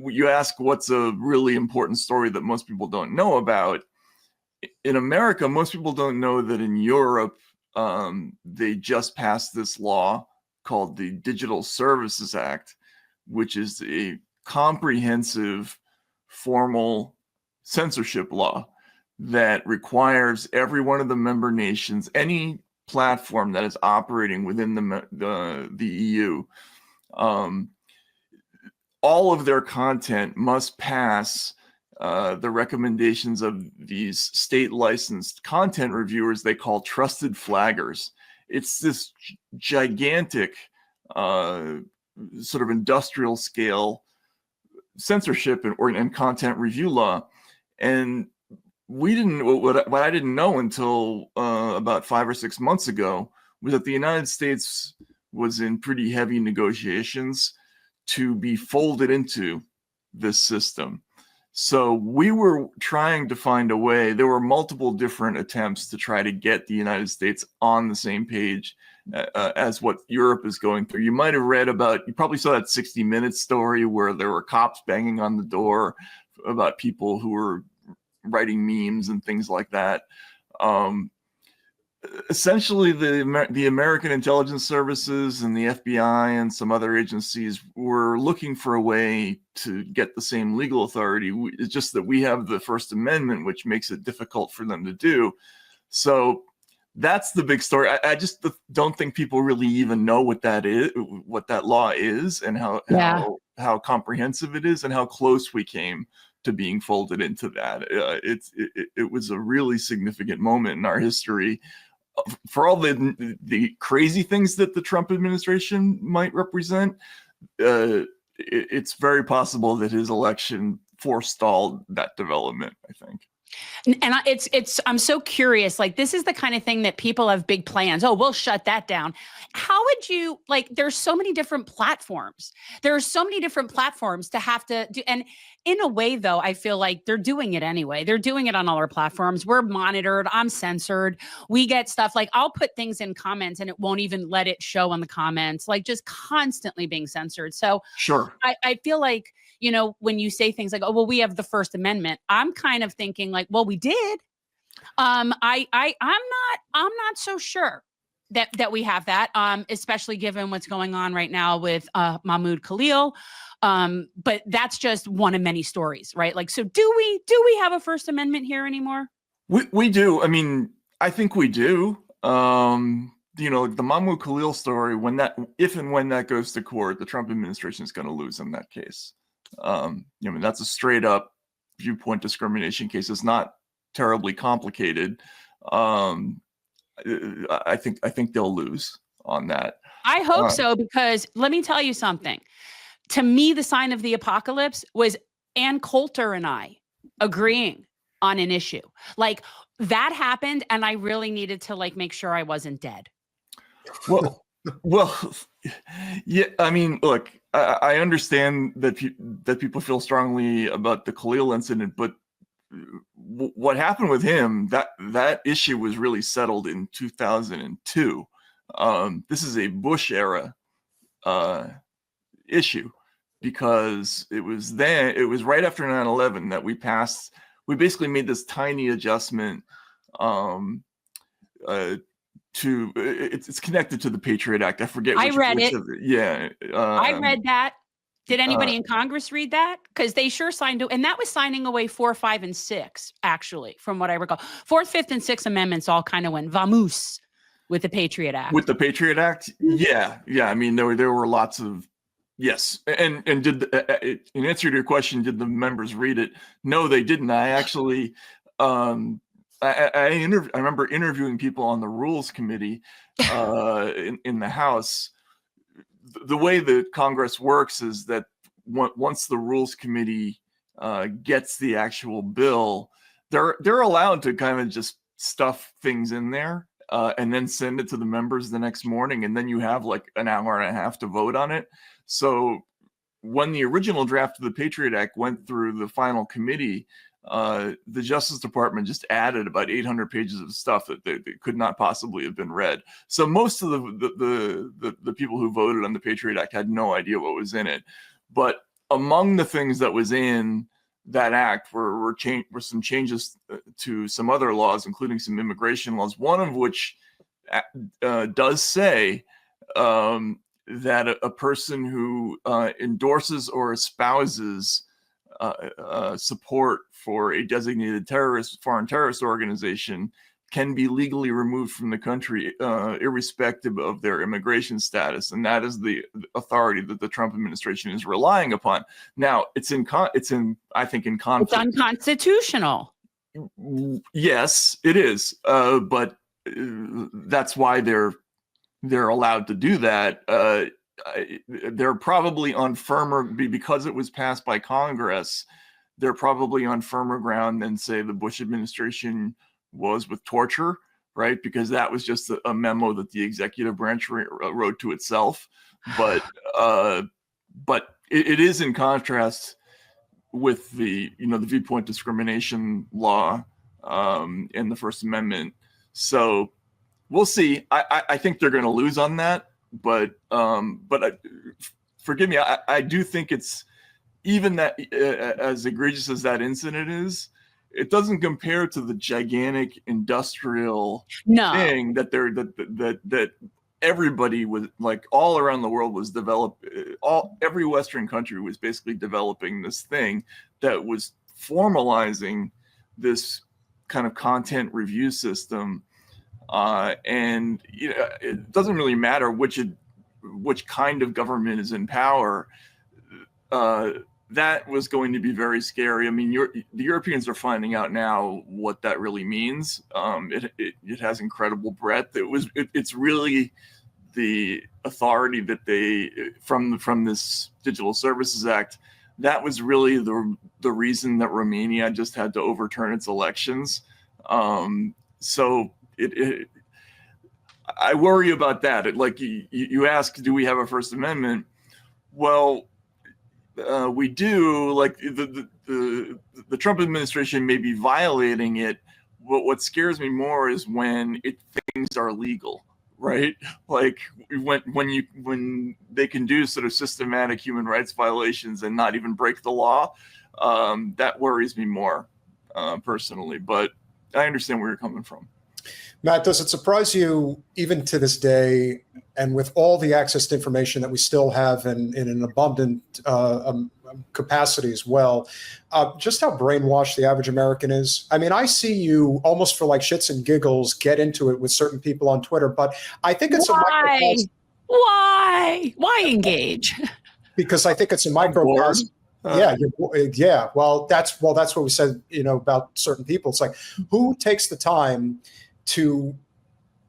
you ask what's a really important story that most people don't know about. In America, most people don't know that in Europe, they just passed this law called the Digital Services Act, which is a comprehensive, formal censorship law that requires every one of the member nations, any platform that is operating within the EU, all of their content must pass the recommendations of these state licensed content reviewers they call trusted flaggers. It's this gigantic sort of industrial scale censorship and content review law. And what I didn't know until about 5 or 6 months ago was that the United States was in pretty heavy negotiations to be folded into this system. So we were trying to find a way. There were multiple different attempts to try to get the United States on the same page as what Europe is going through. You might have read about, you probably saw that 60 Minutes story where there were cops banging on the door about people who were writing memes and things like that. Essentially, the American intelligence services and the FBI and some other agencies were looking for a way to get the same legal authority. It's just that we have the First Amendment, which makes it difficult for them to do. So that's the big story. I just don't think people really even know what that is, what that law is, and how comprehensive it is, and how close we came to being folded into that. It was a really significant moment in our history. For all the crazy things that the Trump administration might represent, it's very possible that his election forestalled that development, I think. And I'm so curious, like, this is the kind of thing that people have big plans. Oh, we'll shut that down. How would you, like, there's so many different platforms. There are so many different platforms to have to do. And in a way, though, I feel like they're doing it anyway. They're doing it on all our platforms. We're monitored. I'm censored. We get stuff like, I'll put things in comments and it won't even let it show on the comments, like just constantly being censored. So sure, I feel like, you know, when you say things like, oh, well, we have the First Amendment, I'm kind of thinking like, well, we did. I'm not so sure that we have that, especially given what's going on right now with Mahmoud Khalil. But that's just one of many stories, right? Like, so do we have a First Amendment here anymore? We do. I mean, I think we do. You know, the Mahmoud Khalil story, if and when that goes to court, the Trump administration is going to lose in that case. I mean, that's a straight up viewpoint discrimination case. It's not terribly complicated. I think they'll lose on that. I hope so, because let me tell you something. To me, the sign of the apocalypse was Ann Coulter and I agreeing on an issue. Like, that happened, and I really needed to, like, make sure I wasn't dead. Well, yeah. I mean, look, I understand that people feel strongly about the Khalil incident, but what happened with him, that issue was really settled in 2002. This is a Bush era issue, because it was right after 9/11 that we basically made this tiny adjustment it's connected to the Patriot Act. I forget. I read it. Yeah. I read that. Did anybody in Congress read that? Because they sure signed it. And that was signing away 4, 5, and 6, actually, from what I recall. 4th, 5th, and 6th Amendments all kind of went vamoose with the Patriot Act. With the Patriot Act? Yeah. I mean, there were lots of, yes. And in answer to your question, did the members read it? No, they didn't. I actually, I remember interviewing people on the Rules Committee in the House. The way that Congress works is that once the Rules Committee gets the actual bill, they're allowed to kind of just stuff things in there and then send it to the members the next morning, and then you have like an hour and a half to vote on it. So when the original draft of the Patriot Act went through the final committee, the Justice Department just added about 800 pages of stuff that could not possibly have been read. So most of the people who voted on the Patriot Act had no idea what was in it. But among the things that was in that act were some changes to some other laws, including some immigration laws, one of which does say that a person who endorses or espouses support for a designated foreign terrorist organization can be legally removed from the country, irrespective of their immigration status, and that is the authority that the Trump administration is relying upon. Now, I think in conflict. It's unconstitutional. Yes, it is, but that's why they're allowed to do that. They're probably on firmer, because it was passed by Congress, they're probably on firmer ground than, say, the Bush administration was with torture, right? Because that was just a memo that the executive branch wrote to itself. But it is in contrast with the viewpoint discrimination law and the First Amendment. So we'll see. I think they're going to lose on that, but forgive me. I do think it's, even that as egregious as that incident is, it doesn't compare to the gigantic industrial thing that everybody was, like, all around the world was every Western country was basically developing this thing that was formalizing this kind of content review system. And it doesn't really matter which kind of government is in power. That was going to be very scary. I mean, the Europeans are finding out now what that really means. It has incredible breadth. It's really the authority that they from this Digital Services Act. That was really the reason that Romania just had to overturn its elections. So I worry about that. Like you ask, do we have a First Amendment? Well, we do. Like the Trump administration may be violating it. But what scares me more is when things are legal, right? Like when they can do sort of systematic human rights violations and not even break the law. That worries me more personally. But I understand where you're coming from. Matt, does it surprise you, even to this day, and with all the access to information that we still have in an abundant capacity as well, just how brainwashed the average American is? I mean, I see you almost for like shits and giggles get into it with certain people on Twitter, but I think it's Why engage? Because I think it's a microcosm. Yeah. Well, that's what we said, about certain people. It's like, who takes the time to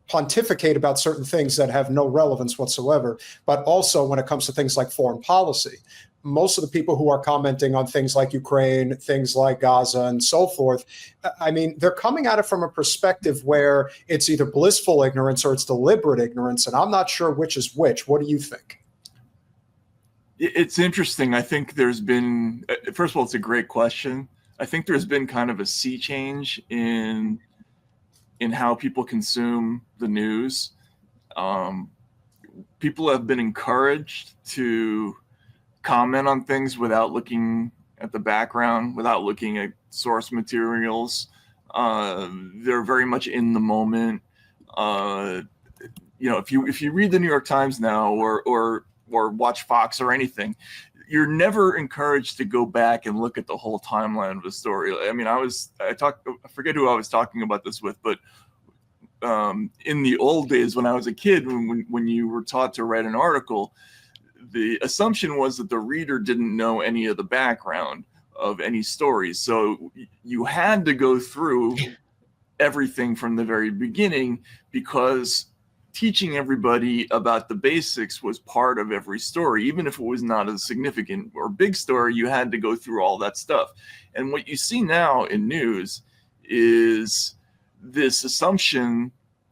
pontificate about certain things that have no relevance whatsoever? But also when it comes to things like foreign policy, most of the people who are commenting on things like Ukraine, things like Gaza and so forth, I mean, they're coming at it from a perspective where it's either blissful ignorance or it's deliberate ignorance. And I'm not sure which is which. What do you think? It's interesting. I think there's been, first of all, it's a great question. I think there's been kind of a sea change in how people consume the news. People have been encouraged to comment on things without looking at the background, without looking at source materials. They're very much in the moment. If you read the New York Times now or watch Fox or anything, you're never encouraged to go back and look at the whole timeline of the story. I mean, I forget who I was talking about this with, but in the old days when I was a kid, when you were taught to write an article, the assumption was that the reader didn't know any of the background of any story. So you had to go through everything from the very beginning, because teaching everybody about the basics was part of every story. Even if it was not a significant or big story, you had to go through all that stuff. And what you see now in news is this assumption,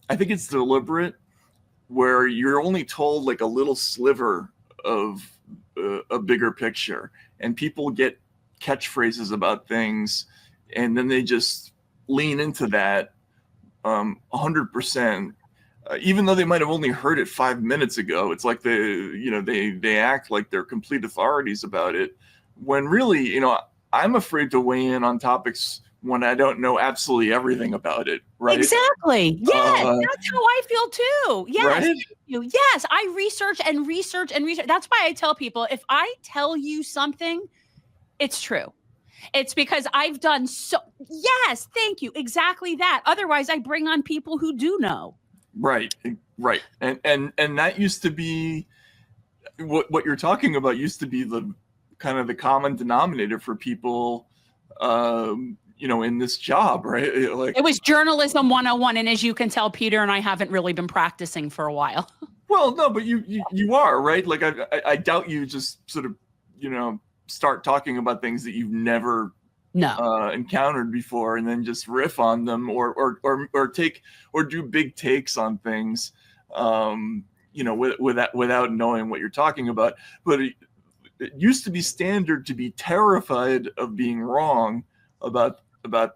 I think it's deliberate, where you're only told like a little sliver of a bigger picture, and people get catchphrases about things, and then they just lean into that 100%. Even though they might have only heard it 5 minutes ago, it's like they act like they're complete authorities about it. when really, you know, I'm afraid to weigh in on topics when I don't know absolutely everything about it, right? Exactly. Yes, that's how I feel too. Yes. Right? Thank you. Yes, I research and research and research. That's why I tell people, if I tell you something, it's true. It's because I've done so. Yes, thank you. Exactly that. Otherwise, I bring on people who do know. Right. Right. And that used to be what you're talking about used to be the kind of the common denominator for people you know, in this job, right? Like, it was journalism 101. And as you can tell, Peter and I haven't really been practicing for a while. well, no, but you are, right? Like, I doubt you just sort of, you know, start talking about things that you've never encountered before and then just riff on them or do big takes on things, you know, without knowing what you're talking about. But it used to be standard to be terrified of being wrong about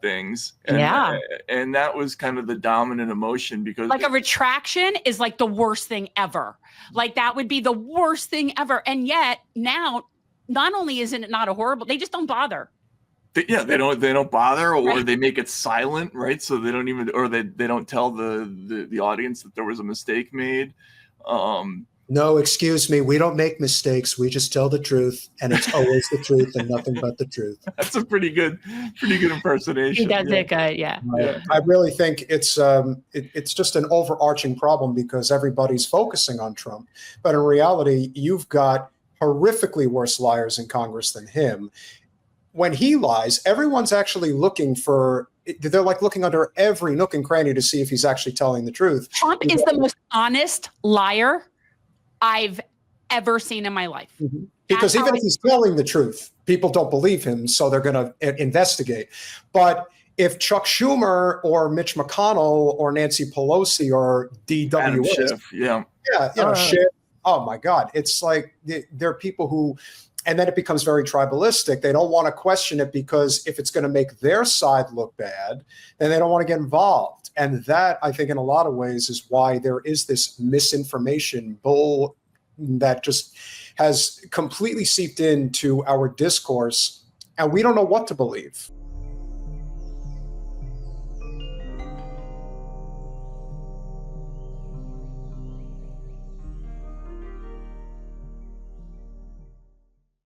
things, and that was kind of the dominant emotion, because like a retraction is like the worst thing ever. Like that would be the worst thing ever. And yet now, not only isn't it not a horrible, they just don't bother. They don't bother, or Right. they make it silent, right? So they don't even, or they don't tell the audience that there was a mistake made. No, excuse me. We don't make mistakes. We just tell the truth, and it's always the truth and nothing but the truth. That's a pretty good impersonation. He does it good, yeah. I really think it's just an overarching problem because everybody's focusing on Trump, but in reality, you've got horrifically worse liars in Congress than him. When he lies, everyone's actually looking for. They're like looking under every nook and cranny to see if he's actually telling the truth. Trump is the most honest liar I've ever seen in my life. Mm-hmm. Because even if he's telling the truth, people don't believe him, so they're going to investigate. But if Chuck Schumer or Mitch McConnell or Nancy Pelosi or DWS, Schiff, oh my God, it's like there are people who, and then it becomes very tribalistic. They don't want to question it because if it's going to make their side look bad, then they don't want to get involved. And that, I think, in a lot of ways is why there is this misinformation bull that just has completely seeped into our discourse, and we don't know what to believe.